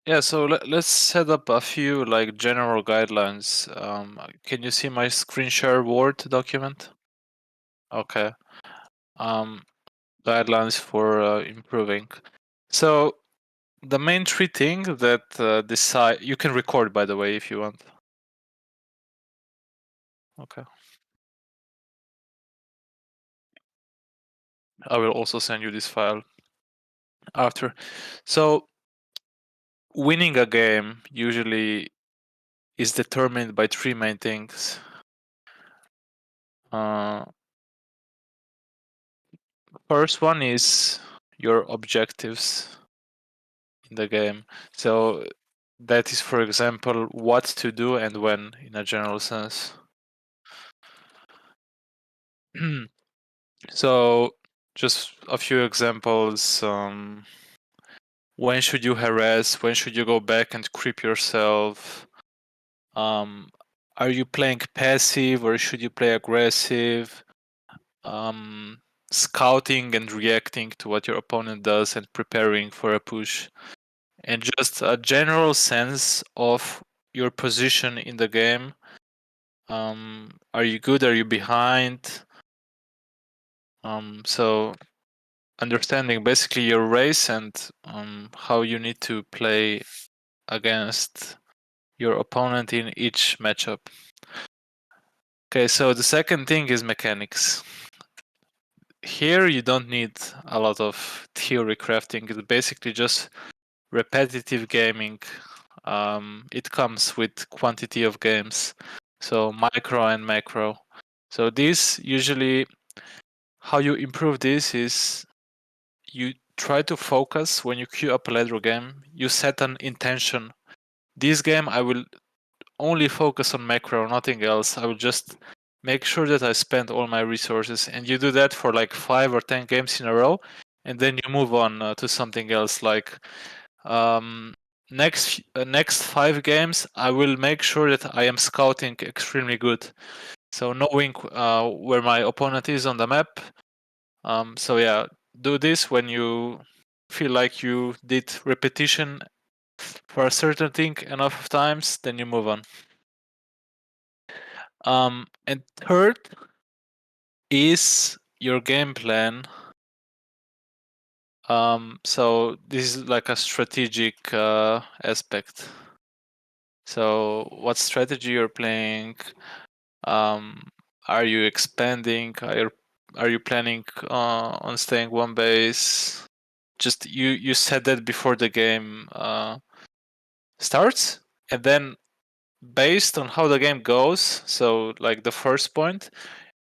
Yeah, so let's set up a few like general guidelines. Can you see my screen share Word document? Okay. Um, Guidelines for improving. So the main three things that decide. You can record, by the way, if you want. Okay. I will also send you this file after. So winning a game usually is determined by three main things. Uh, First one is your objectives in the game. So that is, for example, what to do and when, in a general sense. So just a few examples. When should you harass? When should you go back and creep yourself? Um, are you playing passive or should you play aggressive? Um, Scouting and reacting to what your opponent does and preparing for a push. And just a general sense of your position in the game. Are you good? Are you behind? So understanding basically your race and how you need to play against your opponent in each matchup. Okay, so the second thing is mechanics. Here you don't need a lot of theory crafting. It's basically just repetitive gaming. It comes with quantity of games, so micro and macro. So this usually, how you improve this is you try to focus when you queue up a ladder game. You set an intention. This game I will only focus on macro, nothing else. I will just make sure that I spend all my resources, and you do that for like 5 or 10 games in a row, and then you move on to something else. Like next 5 games, I will make sure that I am scouting extremely good, so knowing where my opponent is on the map. So yeah, do this when you feel like you did repetition for a certain thing enough of times, then you move on. And third is your game plan. So this is like a strategic aspect. So what strategy you're playing? Are you expanding? Are you planning on staying one base? Just you said that before the game starts, and then based on how the game goes, so like the first point,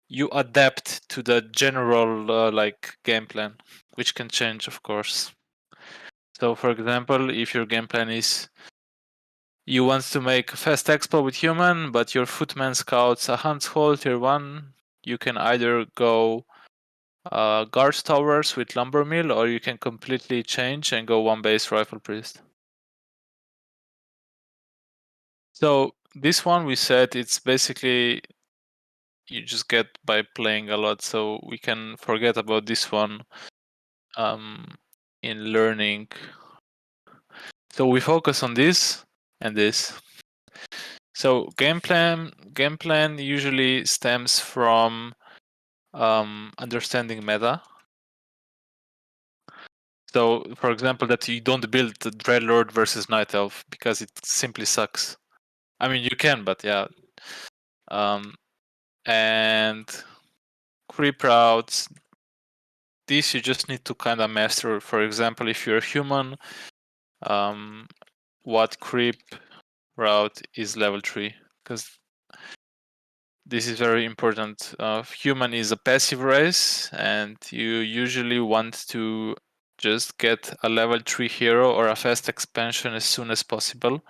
you adapt to the general like game plan, which can change, of course. So, for example, if your game plan is you want to make a fast expo with human, but your footman scouts a hunt's hole tier 1, you can either go guard towers with lumber mill, or you can completely change and go one base rifle priest. So this one we said it's basically you just get by playing a lot, so we can forget about this one in learning. So we focus on this and this. So game plan usually stems from understanding meta. So, for example, that you don't build the Dreadlord versus Night Elf because it simply sucks. I mean, you can, but yeah. And creep routes. This you just need to kind of master. For example, if you're a human, what creep route is level 3? Because this is very important. Human is a passive race, and you usually want to just get a level 3 hero or a fast expansion as soon as possible.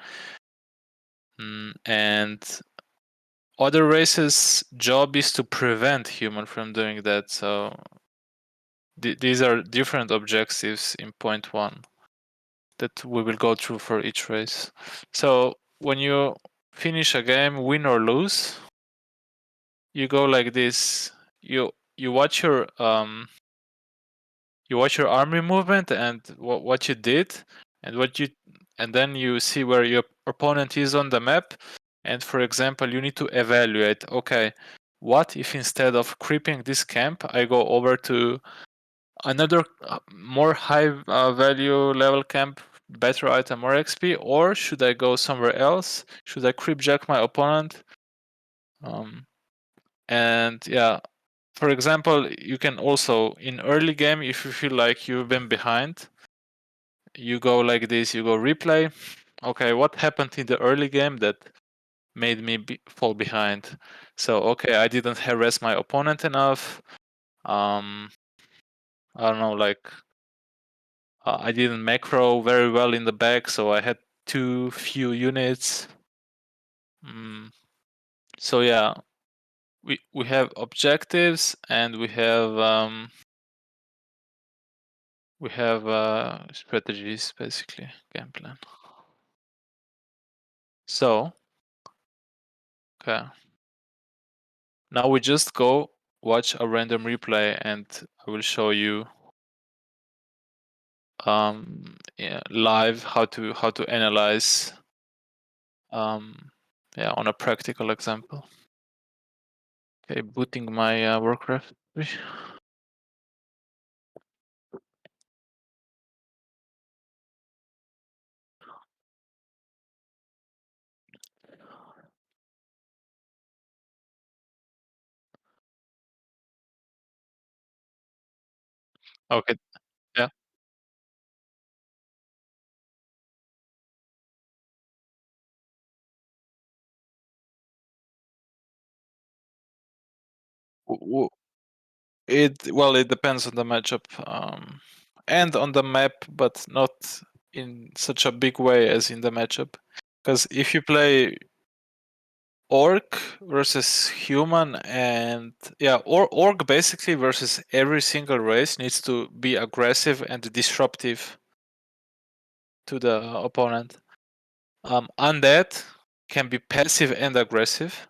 And other races' job is to prevent human from doing that. So these are different objectives in point 1 that we will go through for each race. So when you finish a game, win or lose, you go like this. You watch your army movement and what you did, and and then you see where your opponent is on the map. And for example, you need to evaluate, okay, what if instead of creeping this camp, I go over to another more high value level camp, better item, more XP, or should I go somewhere else? Should I creep jack my opponent? And yeah, for example, you can also in early game, if you feel like you've been behind, you go like this, you go replay. Okay, what happened in the early game that made me fall behind? So okay, I didn't harass my opponent enough. I don't know, like I didn't macro very well in the back, so I had too few units. So yeah, we have objectives and we have strategies, basically game plan. So okay, now we just go watch a random replay, and I will show you yeah, live how to analyze yeah, on a practical example. Okay, booting my Warcraft. Okay, yeah. It depends on the matchup and on the map, but not in such a big way as in the matchup. Because if you play orc versus human, and yeah, or orc basically versus every single race needs to be aggressive and disruptive to the opponent. Undead can be passive and aggressive.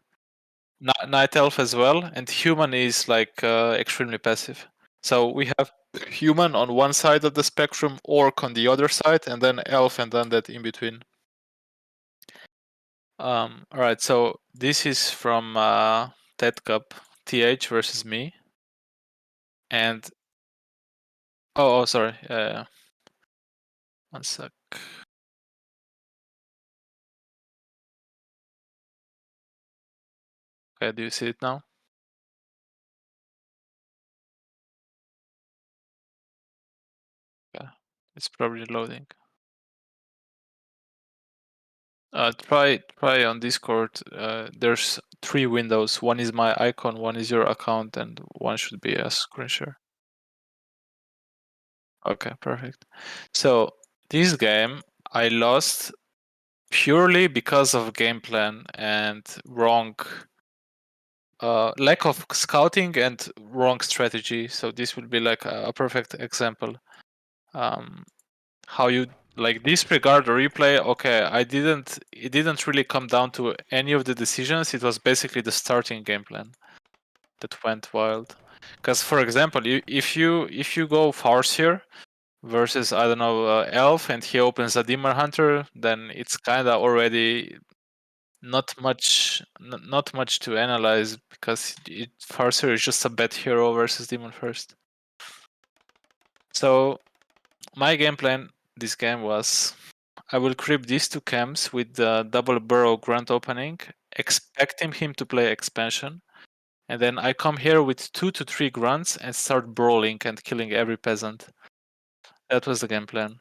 Night elf as well, and human is like extremely passive. So we have human on one side of the spectrum, orc on the other side, and then elf and undead in between. All right, so this is from TED Cup, TH versus me, and sorry, one sec. Okay, do you see it now? Yeah, it's probably loading. Try on Discord. There's 3 windows. One is my icon, one is your account, and one should be a screen share. Okay, perfect. So this game I lost purely because of game plan and wrong lack of scouting and wrong strategy. So this would be like a perfect example. How you like disregard the replay. Okay, it didn't really come down to any of the decisions. It was basically the starting game plan that went wild. Because for example, if you go Farseer versus I don't know elf, and he opens a demon hunter, then it's kind of already not much to analyze, because Farseer is just a bad hero versus demon first. So my game plan this game was, I will creep these 2 camps with the double burrow grunt opening, expecting him to play expansion, and then I come here with 2 to 3 grunts and start brawling and killing every peasant. That was the game plan.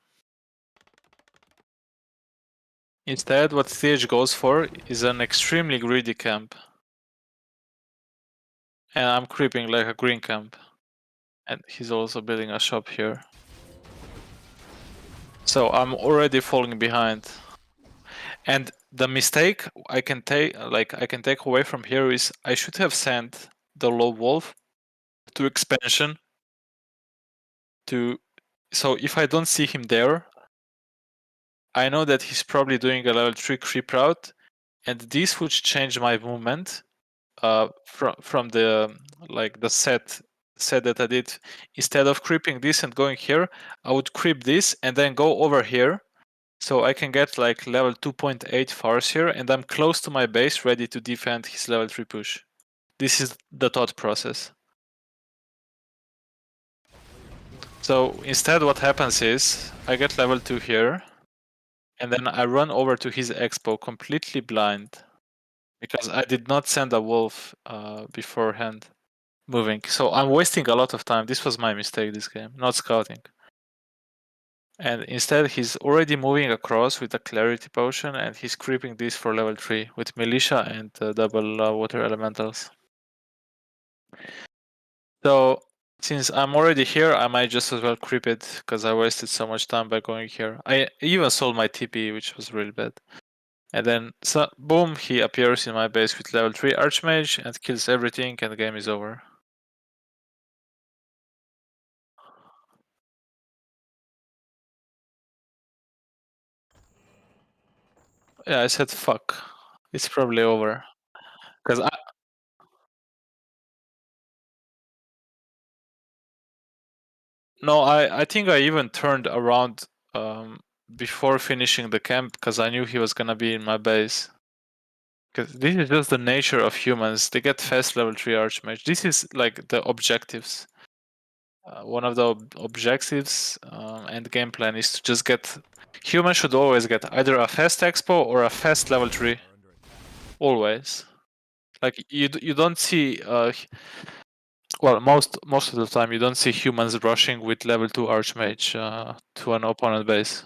Instead, what TH goes for is an extremely greedy camp. And I'm creeping like a green camp. And he's also building a shop here. So I'm already falling behind. And the mistake I can take away from here is I should have sent the low wolf to expansion so if I don't see him there, I know that he's probably doing a level 3 creep route, and this would change my movement from the the set that I did. Instead of creeping this and going here, I would creep this and then go over here So I can get like level 2.8 Farseer, and I'm close to my base, ready to defend his level 3 push. This is the thought process. So instead what happens is, I get level 2 here, and then I run over to his expo completely blind, because I did not send a wolf beforehand moving. So I'm wasting a lot of time. This was my mistake this game, not scouting. And instead he's already moving across with a clarity potion, and he's creeping this for level 3 with militia and double water elementals. So since I'm already here, I might just as well creep it, because I wasted so much time by going here. I even sold my TP, which was really bad. And then, so, boom, he appears in my base with level 3 Archmage and kills everything, and the game is over. Yeah, I said fuck. It's probably over. Because I think I even turned around before finishing the camp, because I knew he was gonna be in my base. Because this is just the nature of humans. They get fast level 3 Archmage. This is like the objectives. One of the objectives and game plan is to just get. Humans should always get either a fast expo or a fast level 3. Always. Like you don't see well, most of the time you don't see humans rushing with level 2 Archmage to an opponent base.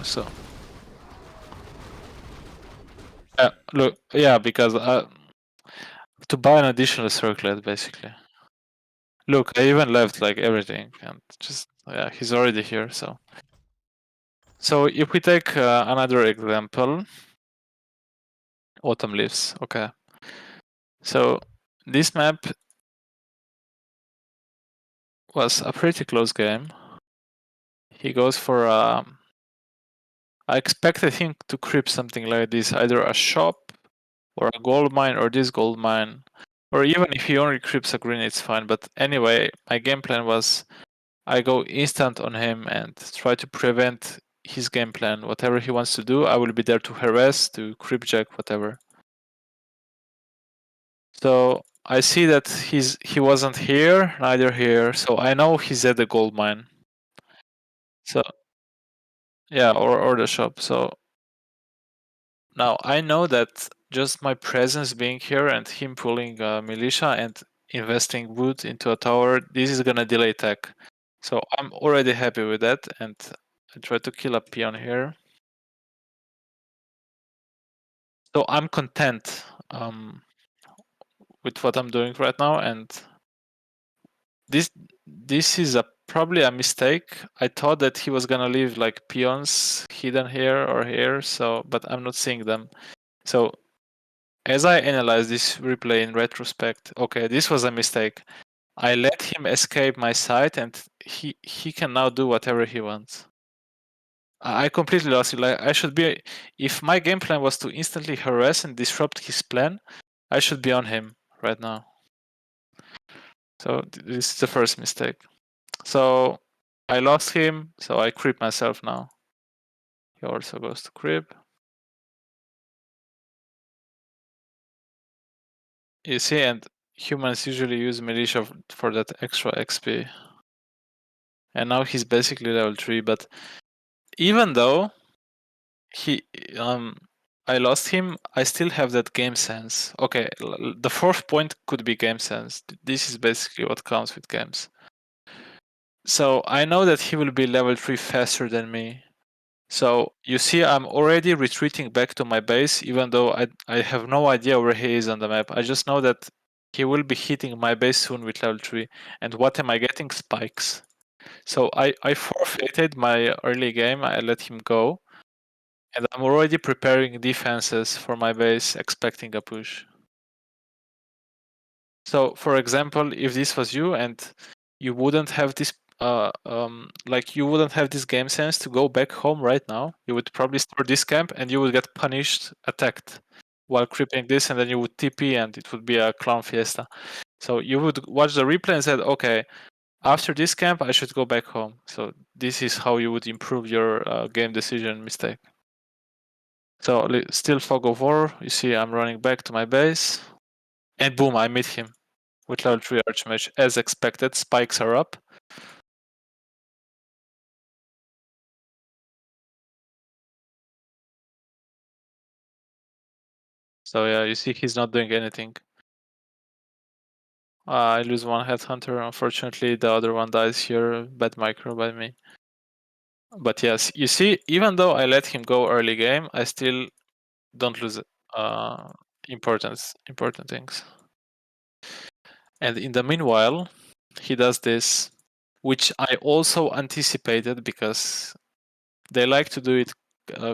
So look, yeah, because to buy an additional circlet, basically. Look, I even left like everything, and just yeah, he's already here. So if we take another example, autumn leaves. Okay. So this map was a pretty close game. He goes for I expected him to creep something like this, either a shop or a gold mine or this gold mine. Or even if he only creeps a green, it's fine. But anyway, my game plan was I go instant on him and try to prevent his game plan. Whatever he wants to do, I will be there to harass, to creep jack, whatever. So I see that he wasn't here, neither here. So I know he's at the gold mine. So yeah, or the shop. So now I know that just my presence being here and him pulling militia and investing wood into a tower, this is gonna delay tech. So I'm already happy with that, and I try to kill a peon here. So I'm content with what I'm doing right now, and this is probably a mistake. I thought that he was gonna leave like peons hidden here or here, so but I'm not seeing them. So as I analyze this replay in retrospect, okay, this was a mistake. I let him escape my sight, and he can now do whatever he wants. I completely lost it. Like I should be, if my game plan was to instantly harass and disrupt his plan, I should be on him right now. So this is the first mistake. So I lost him, so I creep myself now. He also goes to creep. You see, and humans usually use militia for that extra XP. And now he's basically level 3, but even though he I lost him, I still have that game sense. Okay, the fourth point could be game sense. This is basically what counts with games. So I know that he will be level 3 faster than me. So you see, I'm already retreating back to my base, even though I have no idea where he is on the map. I just know that he will be hitting my base soon with level 3. And what am I getting? Spikes. So I forfeited my early game. I let him go. And I'm already preparing defenses for my base, expecting a push. So, for example, if this was you and you wouldn't have this, like you wouldn't have this game sense to go back home right now, you would probably start this camp and you would get punished, attacked while creeping this, and then you would TP and it would be a clown fiesta. So you would watch the replay and said, okay, After this camp, I should go back home. So this is how you would improve your game decision mistake. So still fog of war. You see, I'm running back to my base, and boom, I meet him with level 3 Archmage. As expected, spikes are up. So yeah, you see, he's not doing anything. I lose one headhunter. Unfortunately, the other one dies here. Bad micro by me. But yes, you see, even though I let him go early game, I still don't lose uh, important things. And in the meanwhile, he does this, which I also anticipated because they like to do it,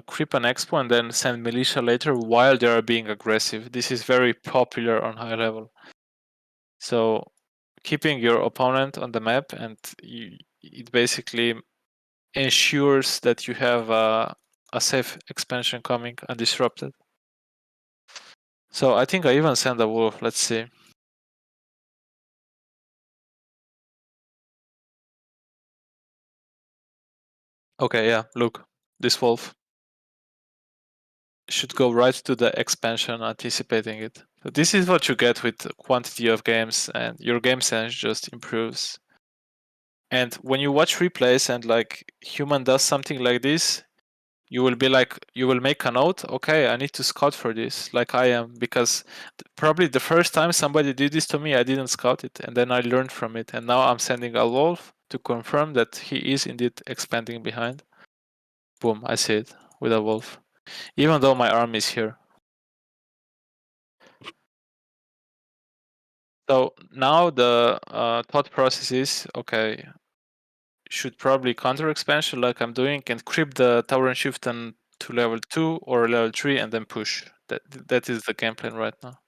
creep an expo and then send militia later while they are being aggressive. This is very popular on high level. So keeping your opponent on the map, and it basically ensures that you have a safe expansion coming undisrupted. So I think I even send a wolf. Let's see. Okay, yeah, look, this wolf should go right to the expansion, anticipating it. So this is what you get with quantity of games, and your game sense just improves. And when you watch replays and like human does something like this, you will be like, you will make a note. Okay, I need to scout for this, like I am, because probably the first time somebody did this to me, I didn't scout it, and then I learned from it, and now I'm sending a wolf to confirm that he is indeed expanding behind. Boom, I see it with a wolf, even though my army is here. So now the thought process is, okay, should probably counter expansion like I'm doing and creep the tower and chieftain to level 2 or level 3 and then push. That is the game plan right now.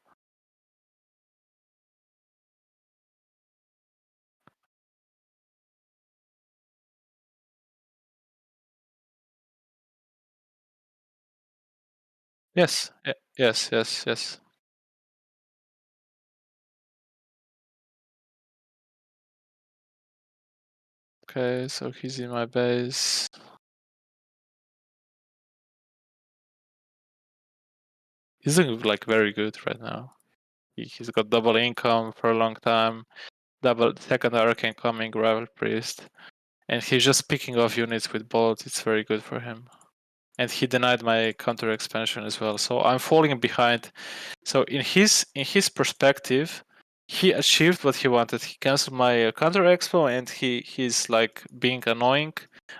Yes, yes. Okay, so he's in my base. He's doing like very good right now. He's got double income for a long time, double second arcane coming, rival priest, and he's just picking off units with bolt. It's very good for him. And he denied my counter expansion as well. So I'm falling behind. So in his perspective, he achieved what he wanted. He canceled my counter expo, and he's like being annoying,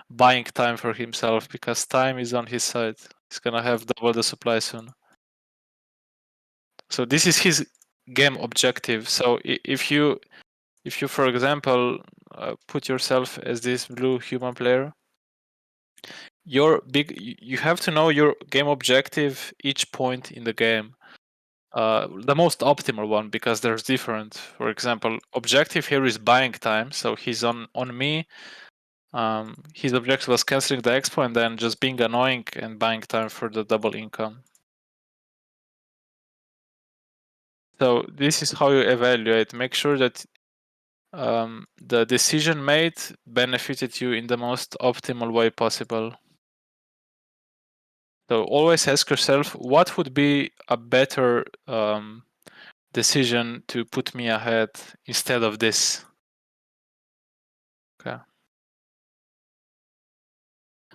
buying time for himself because time is on his side. He's gonna have double the supply soon. So this is his game objective. So if you for example put yourself as this blue human player, you have to know your game objective each point in the game, the most optimal one, because there's different. For example, objective here is buying time, so he's on me. His objective was canceling the expo and then just being annoying and buying time for the double income. So this is how you evaluate. Make sure that the decision made benefited you in the most optimal way possible. So always ask yourself, what would be a better decision to put me ahead instead of this? Okay.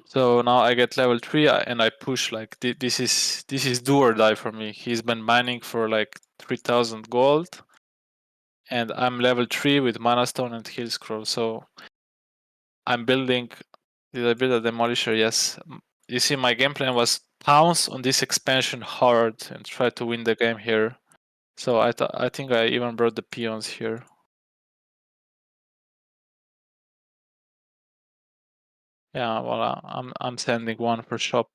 So now I get level 3 and I push like this is do or die for me. He's been mining for like 3000 gold, and I'm level 3 with mana stone and heal scroll. So I'm building. Did I build a demolisher? Yes. You see, my game plan was pounce on this expansion hard and try to win the game here. So I think I even brought the peons here. Yeah, well, I'm sending one for shop.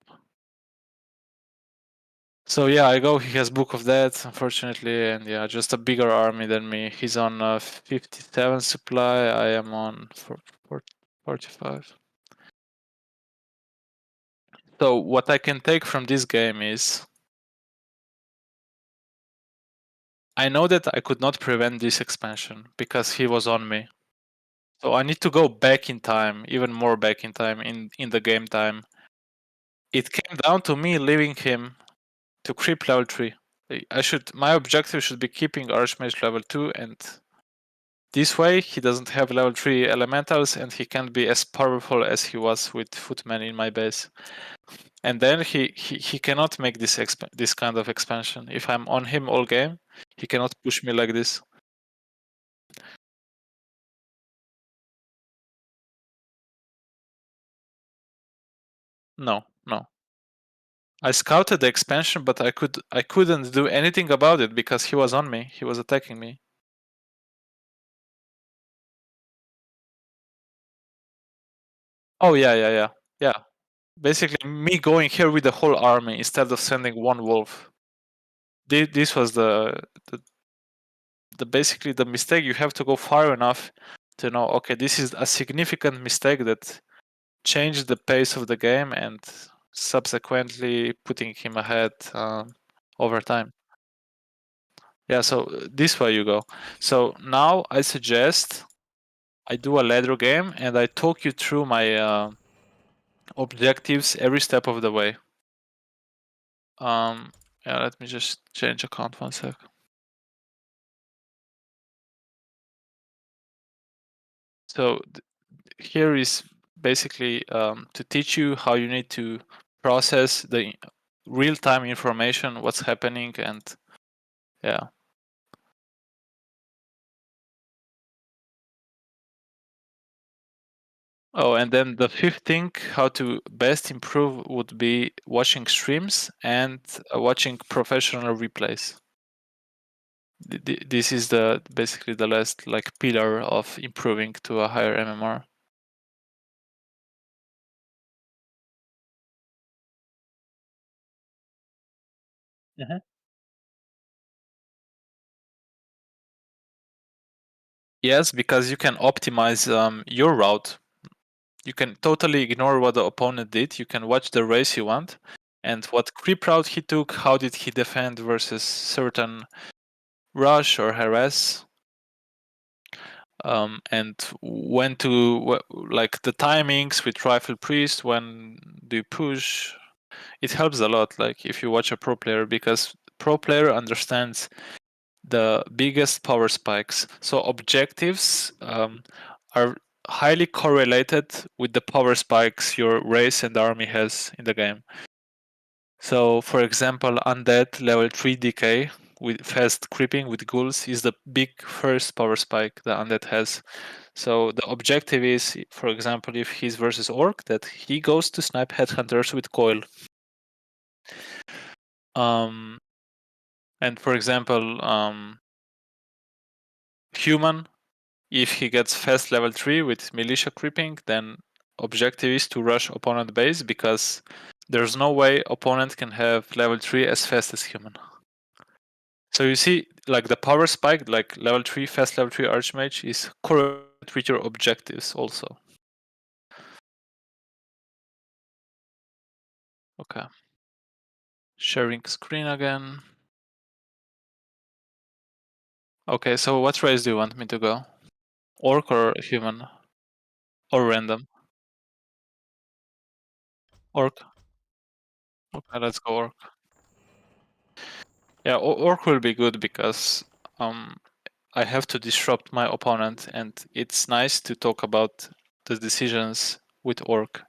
So yeah, I go. He has Book of Dead, unfortunately, and yeah, just a bigger army than me. He's on 57 supply. I am on 45. So what I can take from this game is, I know that I could not prevent this expansion because he was on me. So I need to go back in time, even more back in time, in the game time. It came down to me leaving him to creep level 3. My objective should be keeping Archmage level 2, and this way he doesn't have level 3 elementals and he can't be as powerful as he was with Footman in my base. And then he cannot make this kind of expansion. If I'm on him all game, he cannot push me like this. No, no. I scouted the expansion, but I couldn't do anything about it because he was on me. He was attacking me. Oh yeah. Basically, me going here with the whole army instead of sending one wolf. This was the basically the mistake. You have to go far enough to know. Okay, this is a significant mistake that changed the pace of the game and subsequently putting him ahead over time. Yeah, so this way you go. So now I suggest I do a ladder game and I talk you through my objectives every step of the way. Yeah, let me just change account 1 sec. So here is basically to teach you how you need to process the real-time information, what's happening, and yeah. Oh, and then the fifth thing, how to best improve would be watching streams and watching professional replays. This is the basically the last like pillar of improving to a higher MMR. Mhm. Yes, because you can optimize your route. You can totally ignore what the opponent did. You can watch the race you want and what creep route he took, how did he defend versus certain rush or harass. And when to like the timings with rifle priest, when do you push. It helps a lot, like if you watch a pro player, because pro player understands the biggest power spikes. So objectives are highly correlated with the power spikes your race and army has in the game. So for example, undead level 3 decay with fast creeping with ghouls is the big first power spike the undead has. So the objective is, for example, if he's versus orc, that he goes to snipe headhunters with coil. Um, and for example, human, if he gets fast level 3 with militia creeping, then objective is to rush opponent base because there's no way opponent can have level 3 as fast as human. So you see, like the power spike, like level 3, fast level 3 archmage is correlated with your objectives also. Okay. Sharing screen again. Okay, so what race do you want me to go? Orc or human? Or random? Orc. Okay, let's go orc. Yeah, orc will be good because I have to disrupt my opponent, and it's nice to talk about the decisions with orc.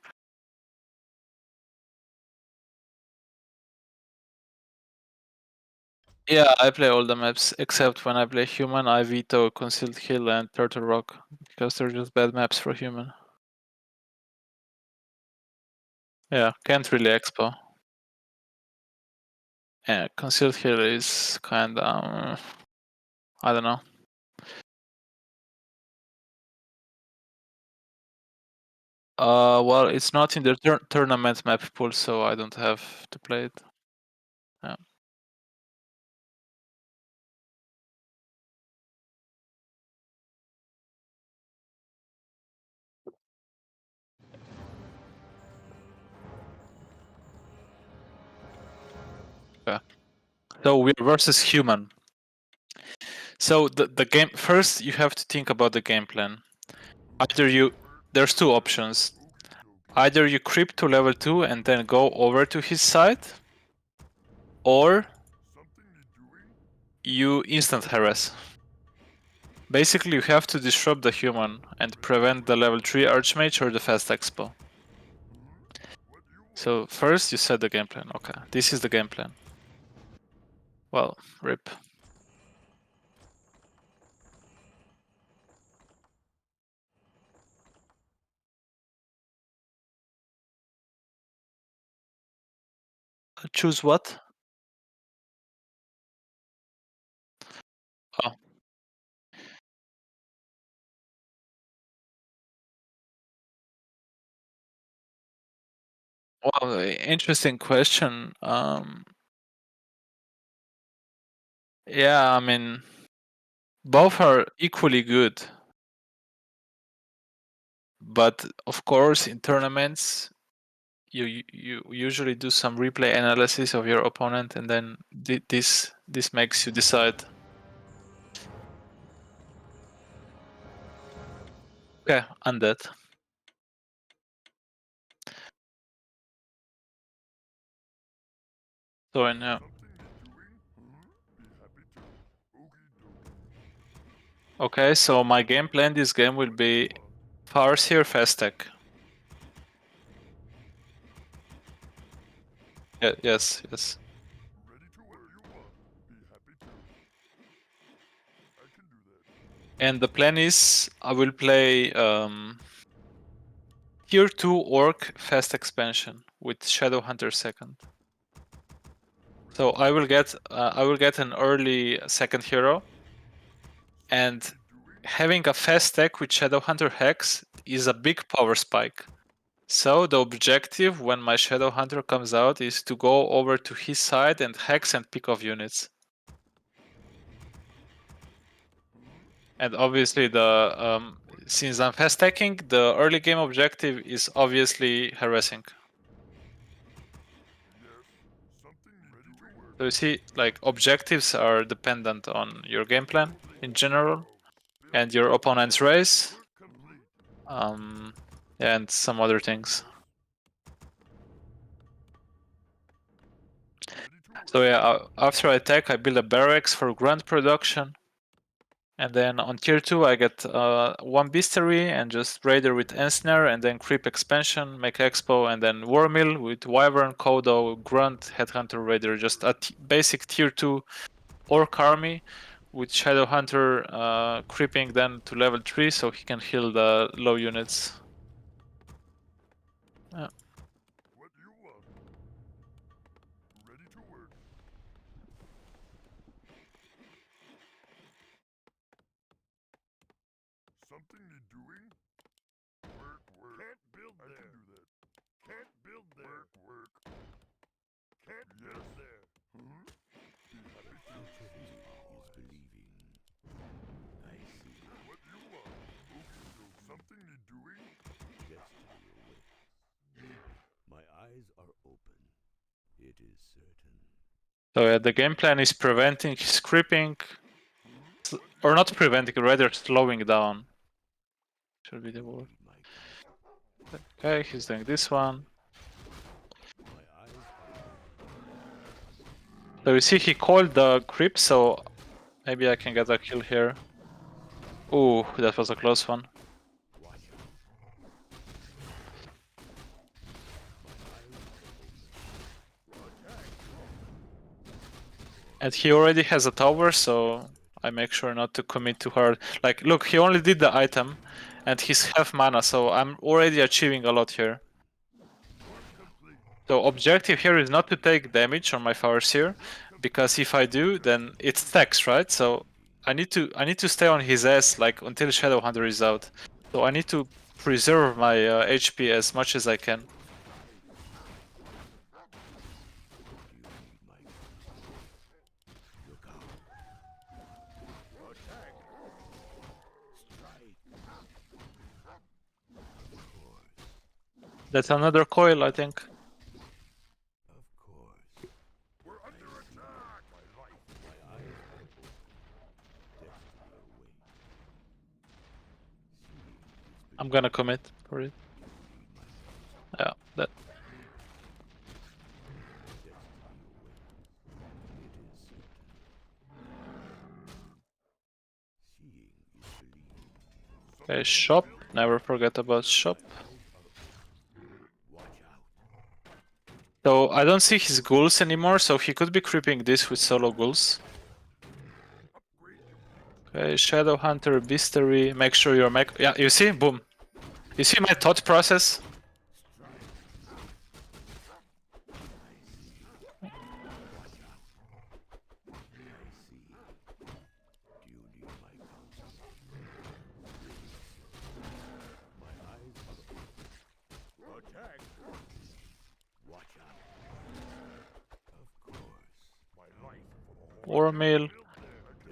Yeah, I play all the maps except when I play human. I veto Concealed Hill and Turtle Rock because they're just bad maps for human. Yeah, can't really expo. Yeah, Concealed Hill is kind of I don't know. Well, it's not in the tournament map pool, so I don't have to play it. Yeah. Okay. So we're versus human. So the game first, you have to think about the game plan. There's two options. Either you creep to level 2 and then go over to his side, or you instant harass. Basically, you have to disrupt the human and prevent the level 3 Archmage or the fast expo. So first you set the game plan. Okay, this is the game plan. Well, rip. Choose what? Oh. Well, interesting question. Yeah, I mean, both are equally good. But of course, in tournaments, you usually do some replay analysis of your opponent, and then this makes you decide. Okay, undead. So I know. Okay, so my game plan this game will be Farseer fast tech. Yeah, yes. And the plan is I will play Tier 2 Orc fast expansion with Shadowhunter second. So I will get an early second hero, and having a fast tech with Shadowhunter Hex is a big power spike. So the objective when my Shadowhunter comes out is to go over to his side and hex and pick off units. And obviously since I'm fast stacking, the early game objective is obviously harassing. So you see, like, objectives are dependent on your game plan in general and your opponent's race, and some other things. So yeah, after I attack, I build a barracks for grunt production. And then on tier 2, I get one Beastery and just Raider with Ensnare, and then Creep Expansion, make Expo, and then Warmill with Wyvern, Kodo, Grunt, Headhunter, Raider. Just a basic tier 2 Orc army with Shadowhunter creeping then to level 3 so he can heal the low units. Yeah. So yeah, the game plan is preventing his creeping, or not preventing, rather slowing down. Should be the word. Okay, he's doing this one. So you see he called the creep, so maybe I can get a kill here. Ooh, that was a close one. And he already has a tower, so I make sure not to commit too hard. Like, look, he only did the item, and he's half mana, so I'm already achieving a lot here. So objective here is not to take damage on my Farseer, because if I do, then it stacks, right? So I need to stay on his ass like until Shadowhunter is out. So I need to preserve my HP as much as I can. That's another coil, I think. I'm gonna commit for it. Yeah, that. Okay, shop. Never forget about shop. So I don't see his ghouls anymore, so he could be creeping this with solo ghouls. Okay, Shadow Hunter, Beastery, make sure you're yeah, you see? Boom. You see my thought process? War Meal,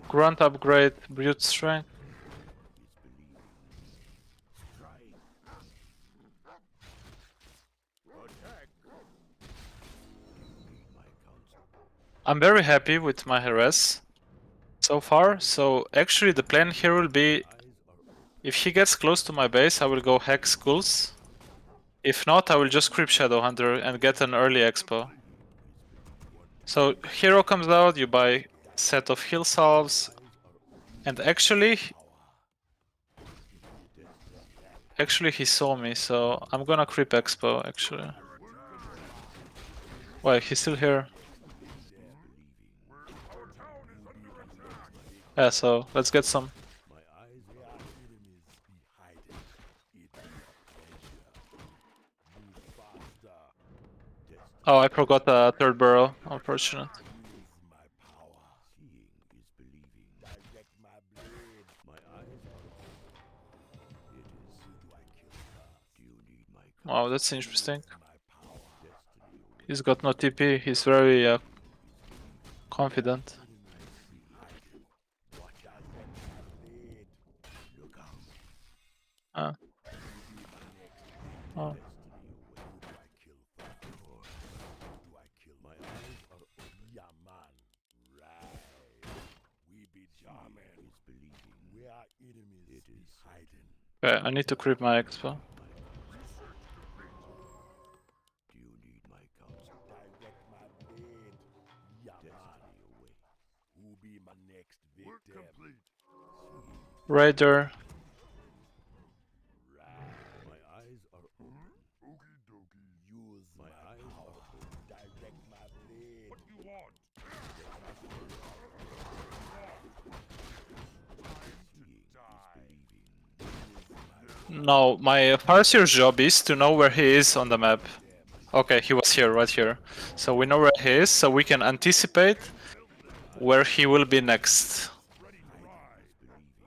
Grunt upgrade, Brute Strength. I'm very happy with my harass so far, so actually the plan here will be, if he gets close to my base, I will go hack schools. If not, I will just creep Shadow Hunter and get an early expo. So hero comes out, you buy set of heal salves, and actually he saw me, so I'm gonna creep expo actually. Wait, he's still here. Yeah, so let's get some. Oh, I forgot a third barrel. Unfortunate. Wow, that's interesting. He's got no TP. He's very confident. Oh. Okay, I need to creep my expo. Raider. No, my Farseer's job is to know where he is on the map. Okay, he was here, right here. So we know where he is, so we can anticipate where he will be next.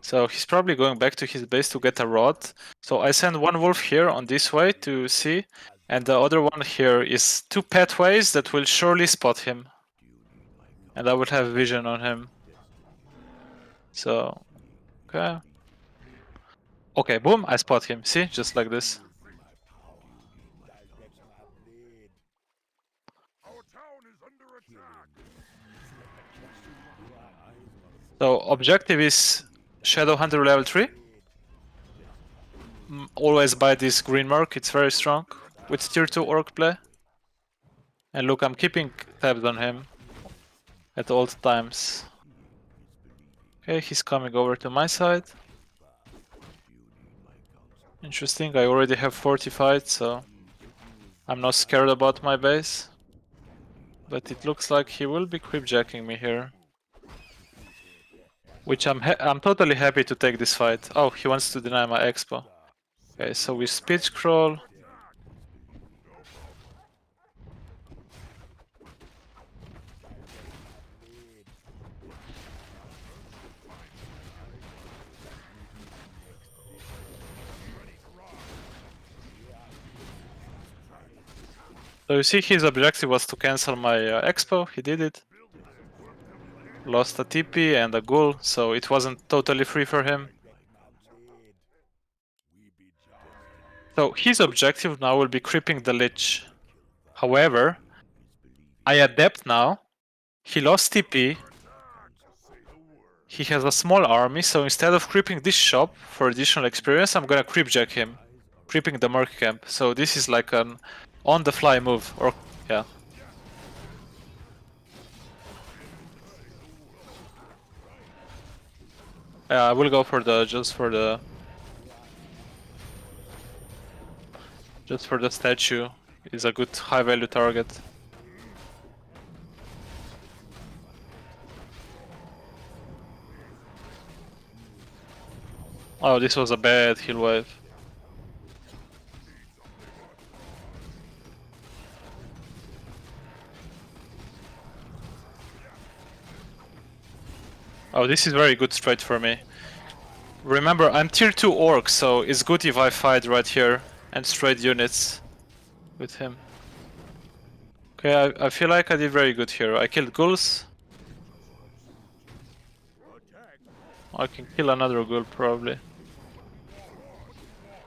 So he's probably going back to his base to get a rod. So I send one wolf here on this way to see, and the other one here is two pathways that will surely spot him. And I will have vision on him. So, okay. Okay, boom, I spot him. See, just like this. So objective is Shadow Hunter level 3. Always buy this green mark, it's very strong. With tier 2 orc play. And look, I'm keeping tabs on him at all times. Okay, he's coming over to my side. Interesting, I already have fortified, so I'm not scared about my base. But it looks like he will be creepjacking me here. Which I'm totally happy to take this fight. Oh, he wants to deny my expo. Okay, so we speed scroll. So you see his objective was to cancel my expo, he did it. Lost a TP and a ghoul, so it wasn't totally free for him. So his objective now will be creeping the Lich. However, I adapt now. He lost TP. he has a small army, so instead of creeping this shop for additional experience, I'm gonna creep jack him, creeping the merc camp. So this is like an on-the-fly move, or yeah. Yeah, I will go for the just for the statue. Is a good high value target. Oh, this was a bad heal wave. Oh, this is very good straight for me. Remember, I'm tier 2 orc, so it's good if I fight right here and straight units with him. Okay, I feel like I did very good here. I killed ghouls. I can kill another ghoul probably.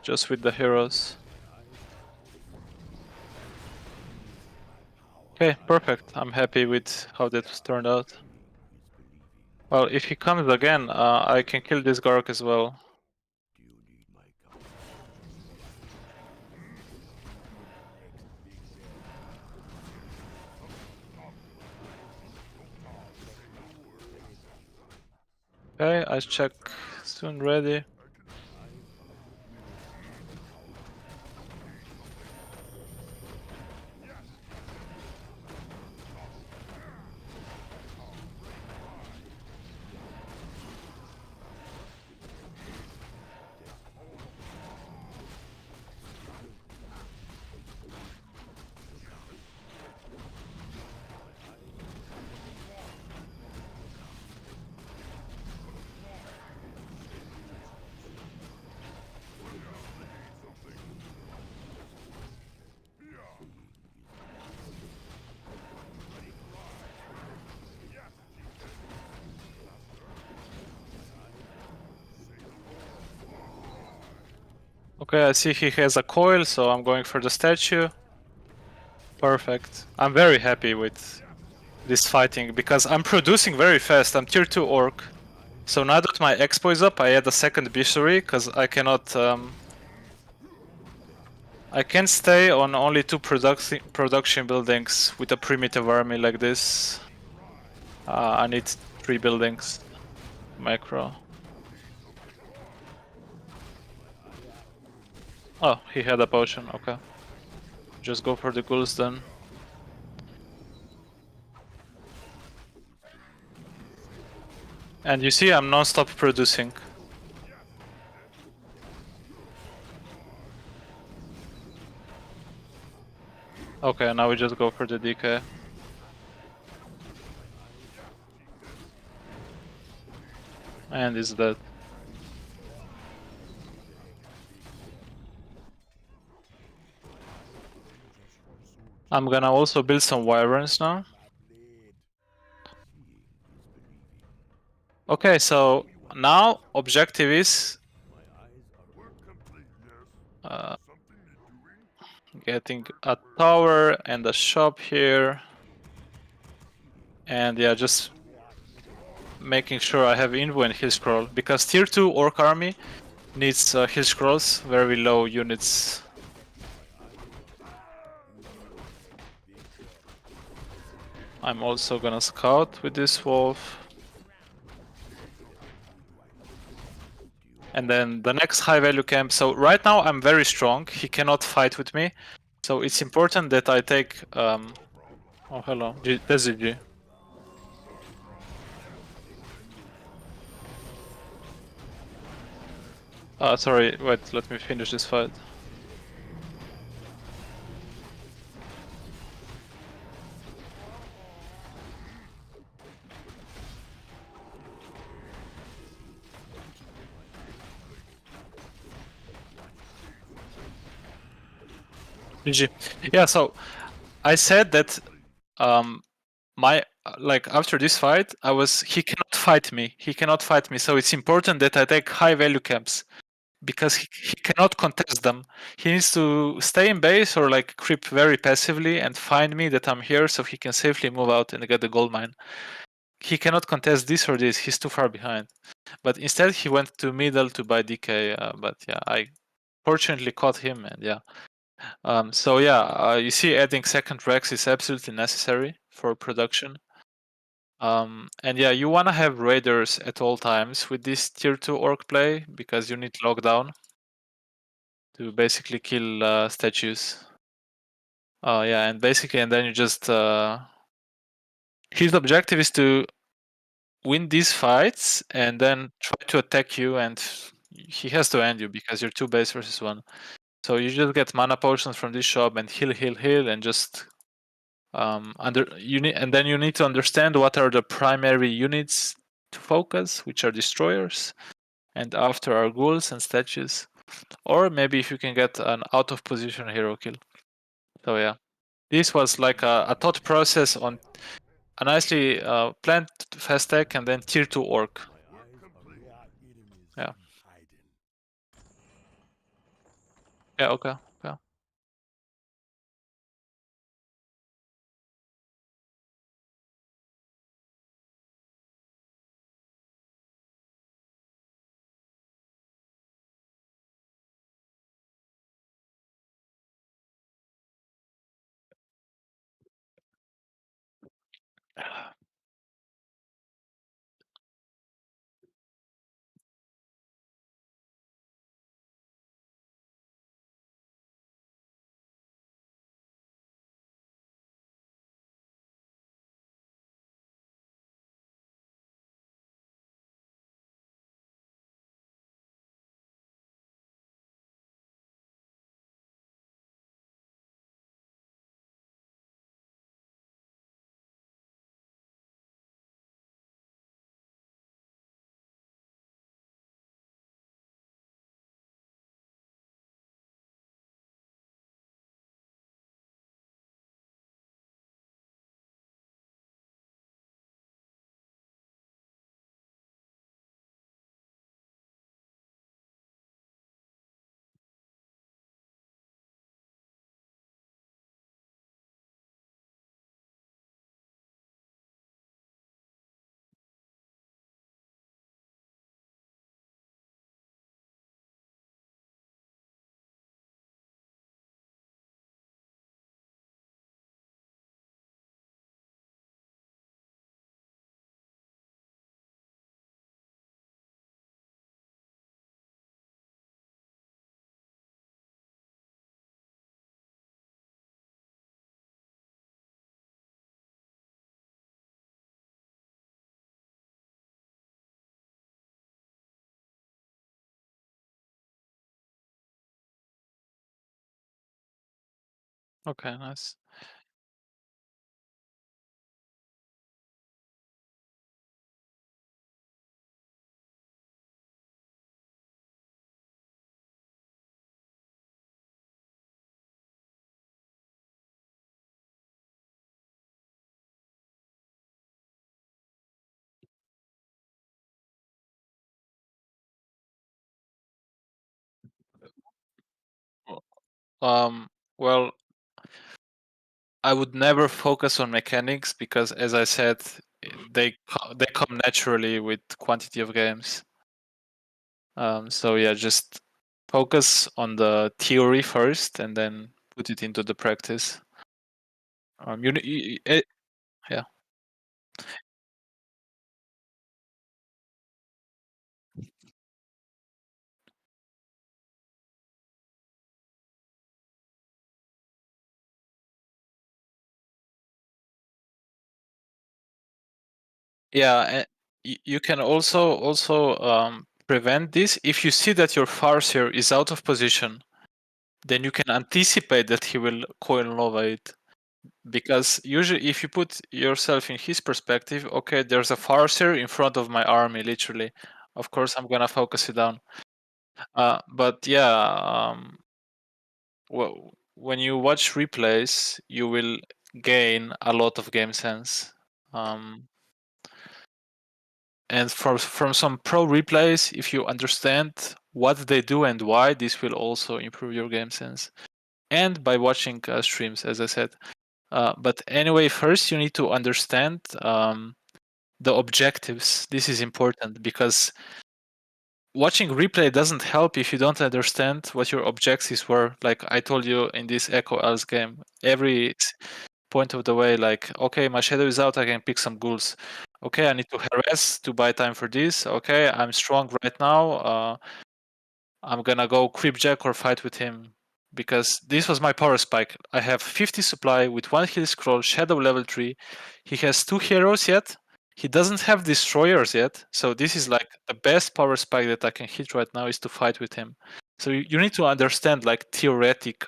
Just with the heroes. Okay, perfect. I'm happy with how that turned out. Well, if he comes again, I can kill this Garg as well. Okay, I check soon ready. Okay, I see he has a coil, so I'm going for the statue. Perfect. I'm very happy with this fighting because I'm producing very fast. I'm tier 2 orc. So now that my expo is up, I add a second bishary because I cannot. I can't stay on only 2 production buildings with a primitive army like this. I need 3 buildings. Macro. Oh, he had a potion. Okay. Just go for the ghouls then. And you see, I'm non-stop producing. Okay, now we just go for the DK. And it's dead. I'm gonna also build some wyverns now. Okay, so now objective is getting a tower and a shop here. And yeah, just making sure I have Invo and Hill Scroll, because tier 2 Orc army needs Hill Scrolls, very low units. I'm also gonna scout with this wolf. And then the next high value camp. So right now I'm very strong, he cannot fight with me. So it's important that I take... oh hello, there's GG. Sorry, wait, let me finish this fight. GG. Yeah, so I said that my like after this fight, he cannot fight me. He cannot fight me. So it's important that I take high value camps because he cannot contest them. He needs to stay in base or like creep very passively and find me that I'm here so he can safely move out and get the gold mine. he cannot contest this or this. He's too far behind. But instead, he went to middle to buy DK. But yeah, I fortunately caught him, and yeah. So yeah, you see, adding second Rex is absolutely necessary for production. And yeah, you want to have raiders at all times with this tier 2 orc play because you need lockdown to basically kill statues. Yeah, and basically, and then you just his objective is to win these fights and then try to attack you, and he has to end you because you're 2 base versus 1. So you just get mana potions from this shop and heal, and just and then you need to understand what are the primary units to focus, which are destroyers, and after are ghouls and statues, or maybe if you can get an out of position hero kill. So yeah, this was like a thought process on a nicely planned fast tech and then tier 2 orc. Yeah. Yeah. Okay. Yeah. Okay. Nice. Um. Well, I would never focus on mechanics because, as I said, they come naturally with quantity of games. So yeah, just focus on the theory first, and then put it into the practice. Yeah, yeah. You can also prevent this if you see that your farseer is out of position. Then you can anticipate that he will coin lova it. Because usually, if you put yourself in his perspective, okay, there's a farseer in front of my army, literally. Of course, I'm gonna focus it down. But yeah, when you watch replays, you will gain a lot of game sense. And from some pro replays, if you understand what they do and why, this will also improve your game sense. And by watching streams, as I said. But anyway, first you need to understand the objectives. This is important because watching replay doesn't help if you don't understand what your objectives were. Like I told you in this Echo Else game, every point of the way, like, okay, my shadow is out, I can pick some ghouls. Okay, I need to harass to buy time for this. Okay, I'm strong right now. I'm gonna go creep jack or fight with him because this was my power spike. I have 50 supply with 1 heal scroll, shadow level 3. He has 2 heroes yet. He doesn't have destroyers yet. So this is like the best power spike that I can hit right now is to fight with him. So you need to understand like theoretic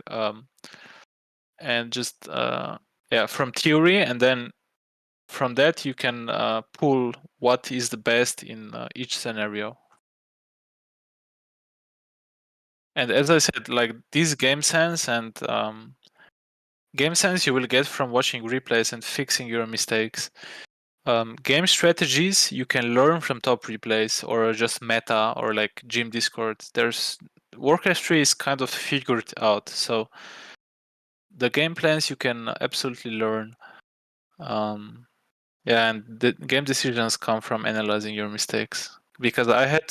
and just yeah, from theory, and then from that you can pull what is the best in each scenario. And as I said, like this game sense and game sense you will get from watching replays and fixing your mistakes. Game strategies you can learn from top replays or just meta or like gym discord. There's Warcraft 3 is kind of figured out, so the game plans you can absolutely learn. Yeah, and the game decisions come from analyzing your mistakes. Because I had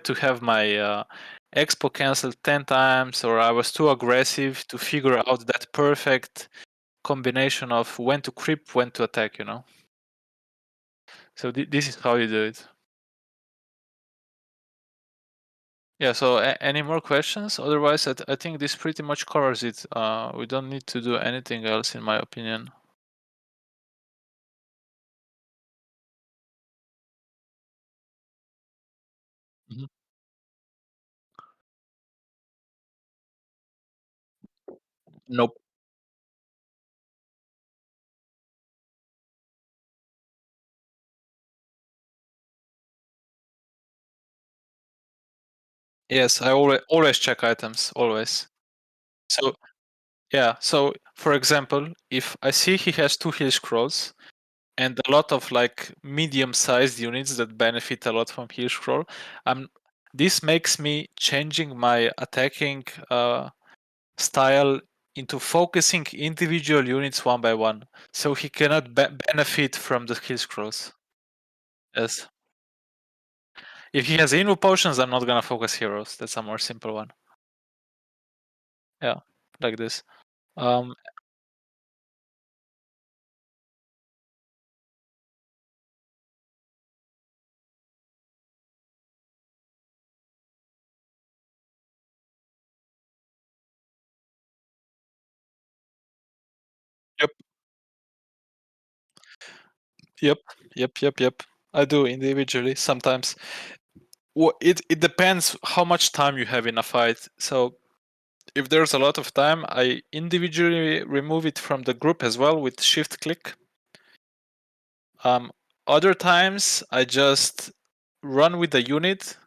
to have my expo canceled 10 times, or I was too aggressive to figure out that perfect combination of when to creep, when to attack, you know. So this is how you do it. Yeah. So any more questions? Otherwise, I think this pretty much covers it. We don't need to do anything else, in my opinion. Mhm. Nope. Yes, I always check items, always. So yeah. So for example, if I see he has 2 heal scrolls and a lot of like medium-sized units that benefit a lot from heal scroll, this makes me changing my attacking style into focusing individual units one by one, so he cannot benefit from the heal scrolls. Yes. If he has invo potions, I'm not gonna focus heroes. That's a more simple one. Yeah, like this. Um, yep, yep, yep. I do individually sometimes. Well, it depends how much time you have in a fight. So if there's a lot of time, I individually remove it from the group as well with shift click. Um, Other times I just run with the unit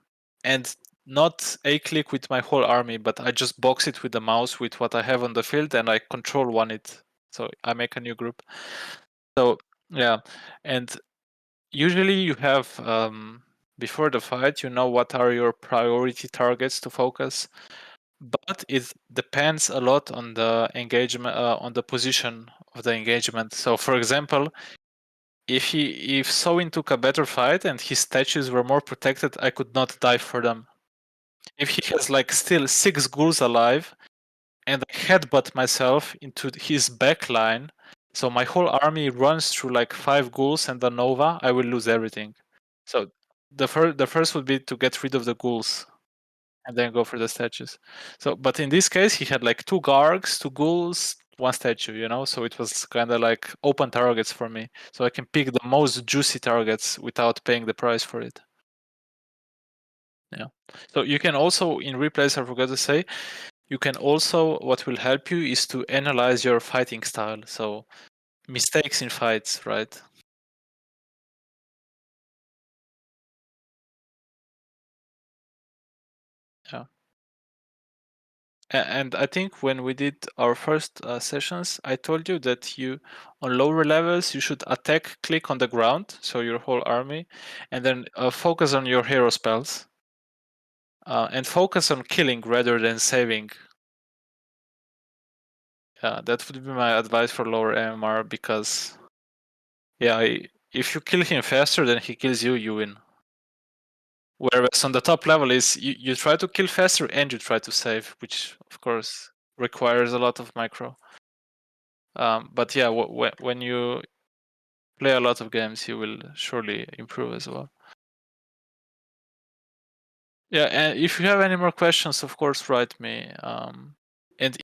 and not a click with my whole army, but I just box it with the mouse with what I have on the field and I control one it. So I make a new group. So yeah, and usually you have before the fight, you know what are your priority targets to focus, but it depends a lot on the engagement, on the position of the engagement. So for example, if Soin took a better fight and his statues were more protected, I could not die for them. If he has like still 6 ghouls alive and I headbutt myself into his back line, so my whole army runs through like 5 ghouls and a Nova, I will lose everything. So the first would be to get rid of the ghouls and then go for the statues. So, but in this case, he had like 2 Gargs, 2 ghouls, 1 statue, you know. So it was kind of like open targets for me. So I can pick the most juicy targets without paying the price for it. Yeah. So you can also in replays, I forgot to say, you can also what will help you is to analyze your fighting style. So mistakes in fights, right? Yeah. And I think when we did our first sessions, I told you that you, on lower levels, you should attack, click on the ground, so your whole army, and then focus on your hero spells, and focus on killing rather than saving. Yeah, that would be my advice for lower MMR because, yeah, if you kill him faster than he kills you, you win. Whereas on the top level is you try to kill faster and you try to save, which of course requires a lot of micro. But yeah, when you play a lot of games, you will surely improve as well. Yeah, and if you have any more questions, of course, write me.